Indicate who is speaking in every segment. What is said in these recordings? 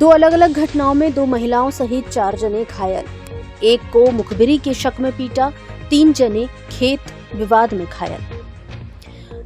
Speaker 1: दो अलग अलग घटनाओं में दो महिलाओं सहित 4 जने घायल। एक को मुखबिरी के शक में पीटा, 3 जने खेत विवाद में घायल।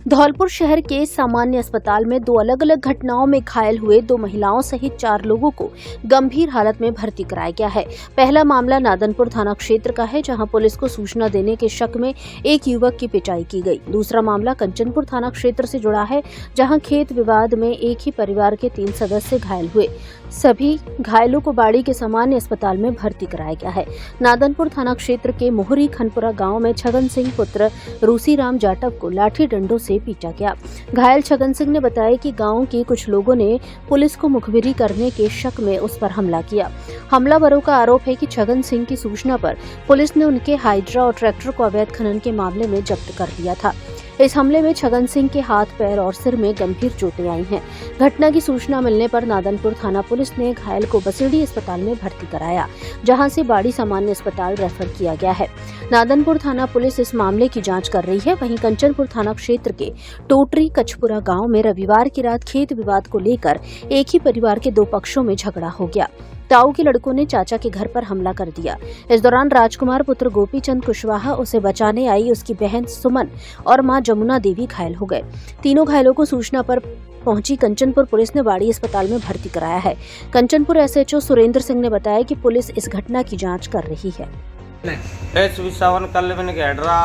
Speaker 1: धौलपुर शहर के सामान्य अस्पताल में दो अलग अलग घटनाओं में घायल हुए 2 महिलाओं सहित 4 लोगों को गंभीर हालत में भर्ती कराया गया है। पहला मामला नादनपुर थाना क्षेत्र का है, जहां पुलिस को सूचना देने के शक में एक युवक की पिटाई की गई। दूसरा मामला कंचनपुर थाना क्षेत्र से जुड़ा है, जहां खेत विवाद में एक ही परिवार के 3 सदस्य घायल हुए। सभी घायलों को बाड़ी के सामान्य अस्पताल में भर्ती कराया गया है। नादनपुर थाना क्षेत्र के मोहरी खनपुरा गांव में छगन सिंह पुत्र रूसीराम जाटव को लाठी डंडों से पीटा गया। घायल छगन सिंह ने बताया कि गांव के कुछ लोगों ने पुलिस को मुखबिरी करने के शक में उस पर हमला किया। हमलावरों का आरोप है कि छगन सिंह की सूचना पर पुलिस ने उनके हाइड्रा और ट्रैक्टर को अवैध खनन के मामले में जब्त कर लिया था। इस हमले में छगन सिंह के हाथ, पैर और सिर में गंभीर चोटें आई हैं। घटना की सूचना मिलने पर नादनपुर थाना पुलिस ने घायल को बसीडी अस्पताल में भर्ती कराया, जहां से बाड़ी सामान्य अस्पताल रेफर किया गया है। नादनपुर थाना पुलिस इस मामले की जांच कर रही है। वहीं कंचनपुर थाना क्षेत्र के टोटरी कचपुरा गांव में रविवार की रात खेत विवाद को लेकर एक ही परिवार के 2 पक्षों में झगड़ा हो गया। ताऊ के लड़कों ने चाचा के घर पर हमला कर दिया। इस दौरान राजकुमार पुत्र गोपीचंद कुशवाहा उसे बचाने आई उसकी बहन सुमन और मां जमुना देवी घायल हो गए। तीनों घायलों को सूचना पर पहुंची कंचनपुर पुलिस ने बाड़ी अस्पताल में भर्ती कराया है। कंचनपुर एसएचओ सुरेंद्र सिंह ने बताया कि पुलिस इस घटना की जांच कर रही है।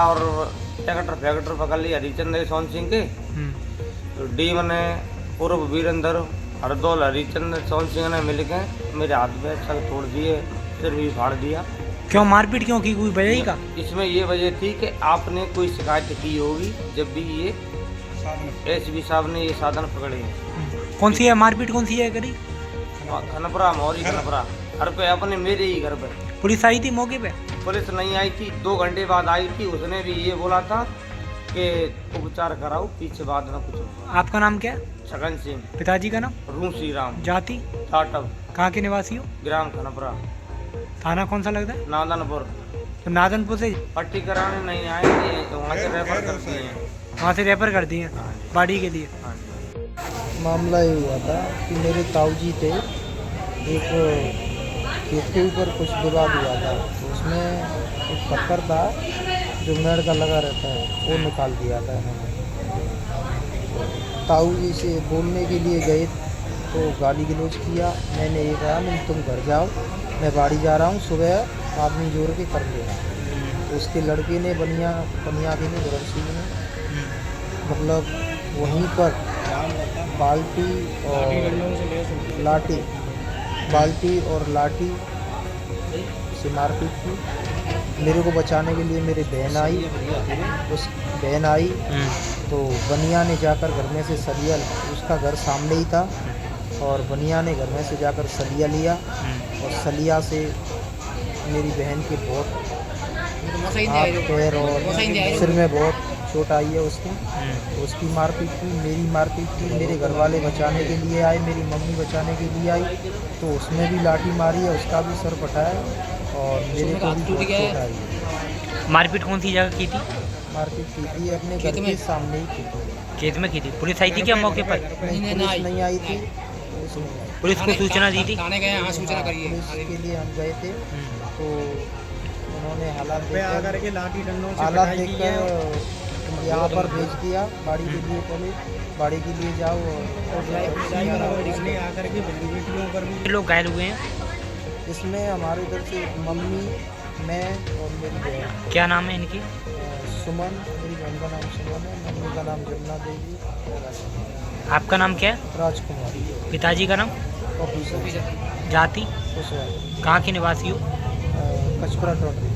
Speaker 2: और ट्रैक्टर पकड़ ली हरिचंद्र सोन सिंह के, तो डी मने पूर्व वीरेंद्र हरदौल हरिचंद्र सोन सिंह ने मिलकर मेरे हाथ में छल तोड़ दिए, सिर भी फाड़ दिया।
Speaker 3: क्यों मारपीट क्यों की, कोई वजह का?
Speaker 2: इसमें ये वजह थी कि आपने कोई शिकायत की होगी जब भी ये एसपी साहब ने ये साधन पकड़े हैं।
Speaker 3: कौन सी है मारपीट, कौन सी है करी?
Speaker 2: खनपुरा, मोहरी खनपुरा, घर पे अपने, मेरे ही घर पे।
Speaker 3: पुलिस आई थी मौके पे?
Speaker 2: पुलिस नहीं आई थी, 2 घंटे बाद आई थी। उसने भी ये बोला था कि उपचार कराओ, पीछे बाद में कुछ।
Speaker 3: आपका नाम क्या है?
Speaker 2: छगन सिंह।
Speaker 3: पिताजी का नाम?
Speaker 2: रूसीराम।
Speaker 3: जाति?
Speaker 2: जाटव।
Speaker 3: कहाँ के निवासी हो?
Speaker 2: ग्राम खनपुरा।
Speaker 3: थाना कौन सा लगता है?
Speaker 2: नादनपुर।
Speaker 3: तो नादनपुर से
Speaker 2: पट्टी कराने नहीं आए, तो वहाँ से रेफर कर दिए हैं।
Speaker 3: वहाँ से रेफर कर दिए बाड़ी के लिए?
Speaker 4: मामला ये हुआ था कि मेरे ताऊ जी थे, एक खेत के ऊपर कुछ विवाद हुआ था, तो उसमें एक पत्थर था जो मेड़ का लगा रहता है, वो निकाल दिया था इन्होंने। ताऊ जी से बोलने के लिए गए तो गाली गलौज किया। मैंने ये कहा मैं तुम घर जाओ, मैं बाड़ी जा रहा हूँ, सुबह आदमी जोड़ के कर लेना। तो उसके लड़के ने बनियादी ने गुरम सिंह ने मतलब वहीं पर बाल्टी और लाठी से मारपीट की। मेरे को बचाने के लिए मेरी बहन आई, उस बहन आई तो बनिया ने जाकर घर में से सलिया, उसका घर सामने ही था, और बनिया ने घर में से जाकर सलिया लिया और सलिया से मेरी बहन के बहुत हाथ, पैर और सिर में बहुत चोट आई है उसके। तो उसकी मारपीट की, मेरी मारपीट की। मेरे घर वाले बचाने के लिए आए, मेरी मम्मी बचाने के लिए आई, तो उसने भी लाठी मारी है, उसका भी सर फटाया और मेरे को भी चोट आई।
Speaker 3: मारपीट कौन सी जगह की थी?
Speaker 4: मारपीट की थी अपने घर के सामने ही की थी।
Speaker 3: खेत में की थी? पुलिस आई थी क्या मौके पर?
Speaker 4: पुलिस नहीं आई थी।
Speaker 3: पुलिस को सूचना दी थी?
Speaker 4: पुलिस के लिए हम गए थे, तो उन्होंने हालात देखकर यहाँ पर भेज दिया बाड़ी के लिए। पहले बाड़ी के लिए जाओ और
Speaker 3: लोग घायल हुए हैं
Speaker 4: इसमें हमारे इधर से मम्मी, मैं और मेरी बहन।
Speaker 3: क्या नाम है इनकी?
Speaker 4: सुमन, मेरी बहन का नाम सुमन है, मम्मी का नाम जमुना देवी।
Speaker 3: आपका नाम क्या है?
Speaker 4: राजकुमार।
Speaker 3: पिताजी का नाम?
Speaker 4: ऑफिसर।
Speaker 3: जाति?
Speaker 4: कुशवाहा।
Speaker 3: कहाँ के निवासी हो?
Speaker 4: कचपुरा टोटरी।